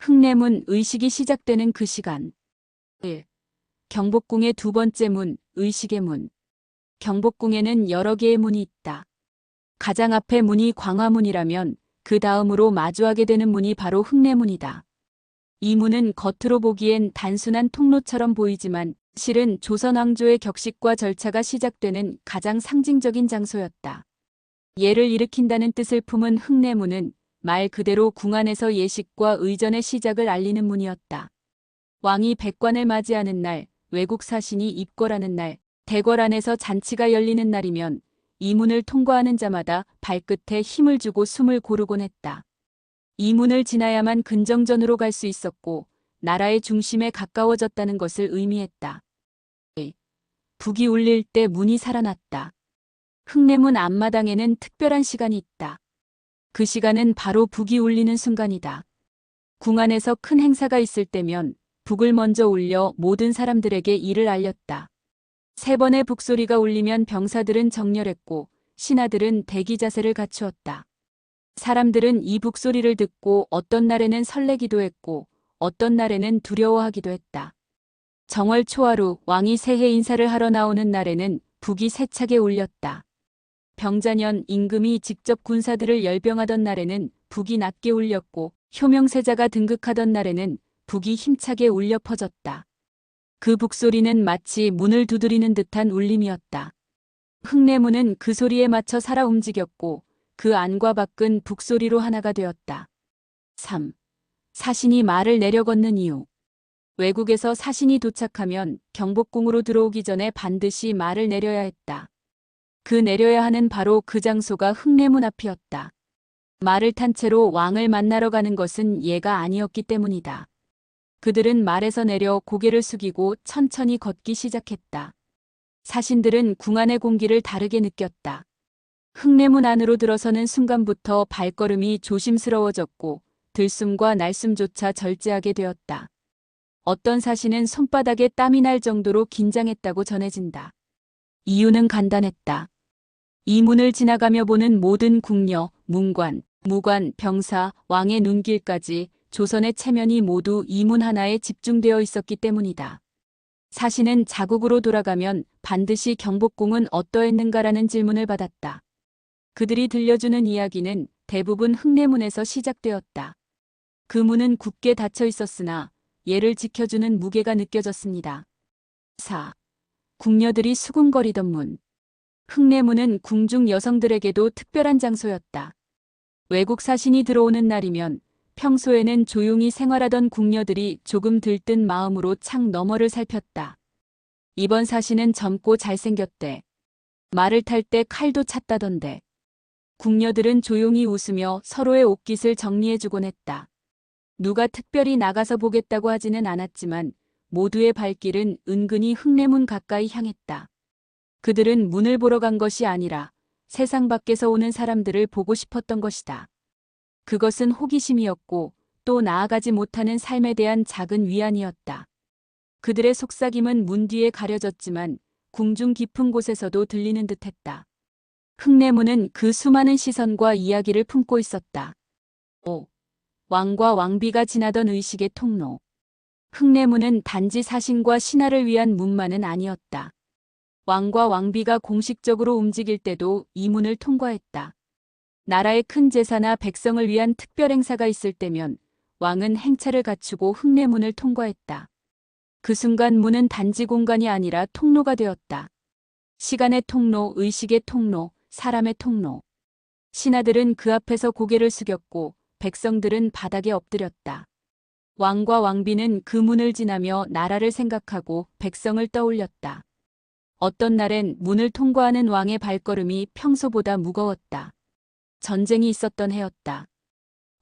흙내문 의식이 시작되는 그 시간. 1. 경복궁의 두 번째 문, 의식의 문. 경복궁에는 여러 개의 문이 있다. 가장 앞에 문이 광화문이라면 그 다음으로 마주하게 되는 문이 바로 흙내문이다. 이 문은 겉으로 보기엔 단순한 통로처럼 보이지만 실은 조선 왕조의 격식과 절차가 시작되는 가장 상징적인 장소였다. 예를 일으킨다는 뜻을 품은 흙내문은 말 그대로 궁 안에서 예식과 의전의 시작을 알리는 문이었다. 왕이 백관을 맞이하는 날, 외국 사신이 입궐하는 날, 대궐 안에서 잔치가 열리는 날이면 이 문을 통과하는 자마다 발끝에 힘을 주고 숨을 고르곤 했다. 이 문을 지나야만 근정전으로 갈 수 있었고 나라의 중심에 가까워졌다는 것을 의미했다. 북이 울릴 때 문이 살아났다. 흙내문 앞마당에는 특별한 시간이 있다. 그 시간은 바로 북이 울리는 순간이다. 궁 안에서 큰 행사가 있을 때면 북을 먼저 울려 모든 사람들에게 이를 알렸다. 세 번의 북소리가 울리면 병사들은 정렬했고 신하들은 대기 자세를 갖추었다. 사람들은 이 북소리를 듣고 어떤 날에는 설레기도 했고 어떤 날에는 두려워하기도 했다. 정월 초하루 왕이 새해 인사를 하러 나오는 날에는 북이 세차게 울렸다. 병자년 임금이 직접 군사들을 열병하던 날에는 북이 낮게 울렸고 효명세자가 등극하던 날에는 북이 힘차게 울려 퍼졌다. 그 북소리는 마치 문을 두드리는 듯한 울림이었다. 흙내문은 그 소리에 맞춰 살아 움직였고 그 안과 밖은 북소리로 하나가 되었다. 3. 사신이 말을 내려 걷는 이유. 외국에서 사신이 도착하면 경복궁으로 들어오기 전에 반드시 말을 내려야 했다. 그 내려야 하는 바로 그 장소가 흙내문 앞이었다. 말을 탄 채로 왕을 만나러 가는 것은 예가 아니었기 때문이다. 그들은 말에서 내려 고개를 숙이고 천천히 걷기 시작했다. 사신들은 궁 안의 공기를 다르게 느꼈다. 흙내문 안으로 들어서는 순간부터 발걸음이 조심스러워졌고 들숨과 날숨조차 절제하게 되었다. 어떤 사신은 손바닥에 땀이 날 정도로 긴장했다고 전해진다. 이유는 간단했다. 이 문을 지나가며 보는 모든 궁녀, 문관, 무관, 병사, 왕의 눈길까지 조선의 체면이 모두 이 문 하나에 집중되어 있었기 때문이다. 사신은 자국으로 돌아가면 반드시 경복궁은 어떠했는가라는 질문을 받았다. 그들이 들려주는 이야기는 대부분 흙내문에서 시작되었다. 그 문은 굳게 닫혀 있었으나 예를 지켜주는 무게가 느껴졌습니다. 4. 궁녀들이 수군거리던 문. 흙내문은 궁중 여성들에게도 특별한 장소였다. 외국 사신이 들어오는 날이면 평소에는 조용히 생활하던 궁녀들이 조금 들뜬 마음으로 창 너머를 살폈다. 이번 사신은 젊고 잘생겼대. 말을 탈 때 칼도 찼다던데. 궁녀들은 조용히 웃으며 서로의 옷깃을 정리해주곤 했다. 누가 특별히 나가서 보겠다고 하지는 않았지만 모두의 발길은 은근히 흙내문 가까이 향했다. 그들은 문을 보러 간 것이 아니라 세상 밖에서 오는 사람들을 보고 싶었던 것이다. 그것은 호기심이었고 또 나아가지 못하는 삶에 대한 작은 위안이었다. 그들의 속삭임은 문 뒤에 가려졌지만 궁중 깊은 곳에서도 들리는 듯했다. 흙내문은 그 수많은 시선과 이야기를 품고 있었다. 5. 왕과 왕비가 지나던 의식의 통로. 흙내문은 단지 사신과 신하를 위한 문만은 아니었다. 왕과 왕비가 공식적으로 움직일 때도 이 문을 통과했다. 나라의 큰 제사나 백성을 위한 특별 행사가 있을 때면 왕은 행차를 갖추고 흙내문을 통과했다. 그 순간 문은 단지 공간이 아니라 통로가 되었다. 시간의 통로, 의식의 통로, 사람의 통로. 신하들은 그 앞에서 고개를 숙였고 백성들은 바닥에 엎드렸다. 왕과 왕비는 그 문을 지나며 나라를 생각하고 백성을 떠올렸다. 어떤 날엔 문을 통과하는 왕의 발걸음이 평소보다 무거웠다. 전쟁이 있었던 해였다.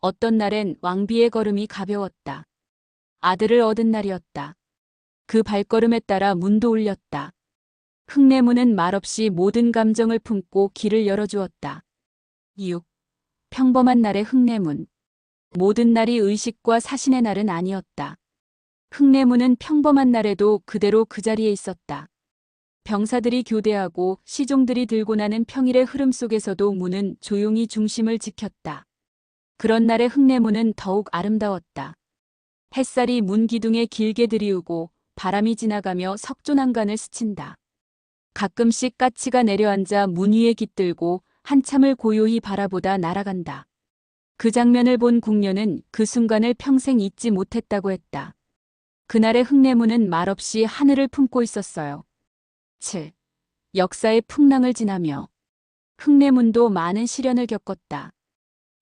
어떤 날엔 왕비의 걸음이 가벼웠다. 아들을 얻은 날이었다. 그 발걸음에 따라 문도 울렸다. 흙내문은 말없이 모든 감정을 품고 길을 열어주었다. 6. 평범한 날의 흙내문. 모든 날이 의식과 사신의 날은 아니었다. 흙내문은 평범한 날에도 그대로 그 자리에 있었다. 병사들이 교대하고 시종들이 들고 나는 평일의 흐름 속에서도 문은 조용히 중심을 지켰다. 그런 날의 흙내문은 더욱 아름다웠다. 햇살이 문 기둥에 길게 들이우고 바람이 지나가며 석조난간을 스친다. 가끔씩 까치가 내려앉아 문 위에 깃들고 한참을 고요히 바라보다 날아간다. 그 장면을 본 궁녀는 그 순간을 평생 잊지 못했다고 했다. 그날의 흙내문은 말없이 하늘을 품고 있었어요. 7. 역사의 풍랑을 지나며 흙내문도 많은 시련을 겪었다.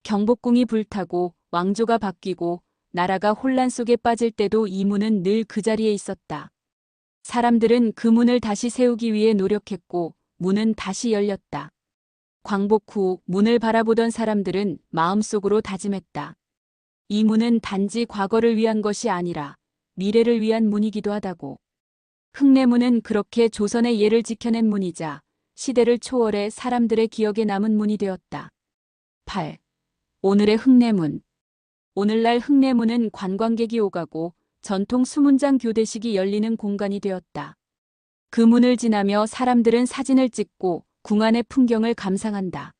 경복궁이 불타고 왕조가 바뀌고 나라가 혼란 속에 빠질 때도 이 문은 늘 그 자리에 있었다. 사람들은 그 문을 다시 세우기 위해 노력했고 문은 다시 열렸다. 광복 후 문을 바라보던 사람들은 마음속으로 다짐했다. 이 문은 단지 과거를 위한 것이 아니라 미래를 위한 문이기도 하다고. 흙내문은 그렇게 조선의 예를 지켜낸 문이자 시대를 초월해 사람들의 기억에 남은 문이 되었다. 8. 오늘의 흙내문. 오늘날 흙내문은 관광객이 오가고 전통 수문장 교대식이 열리는 공간이 되었다. 그 문을 지나며 사람들은 사진을 찍고 궁 안의 풍경을 감상한다.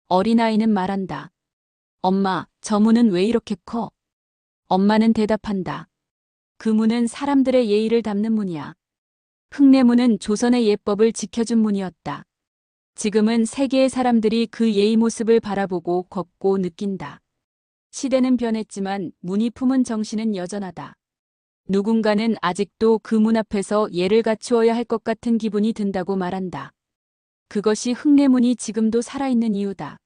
어린아이는 말한다. 엄마, 저 문은 왜 이렇게 커? 엄마는 대답한다. 그 문은 사람들의 예의를 담는 문이야. 흙내문은 조선의 예법을 지켜준 문이었다. 지금은 세계의 사람들이 그 예의 모습을 바라보고 걷고 느낀다. 시대는 변했지만 문이 품은 정신은 여전하다. 누군가는 아직도 그 문 앞에서 예를 갖추어야 할 것 같은 기분이 든다고 말한다. 그것이 흙내문이 지금도 살아있는 이유다.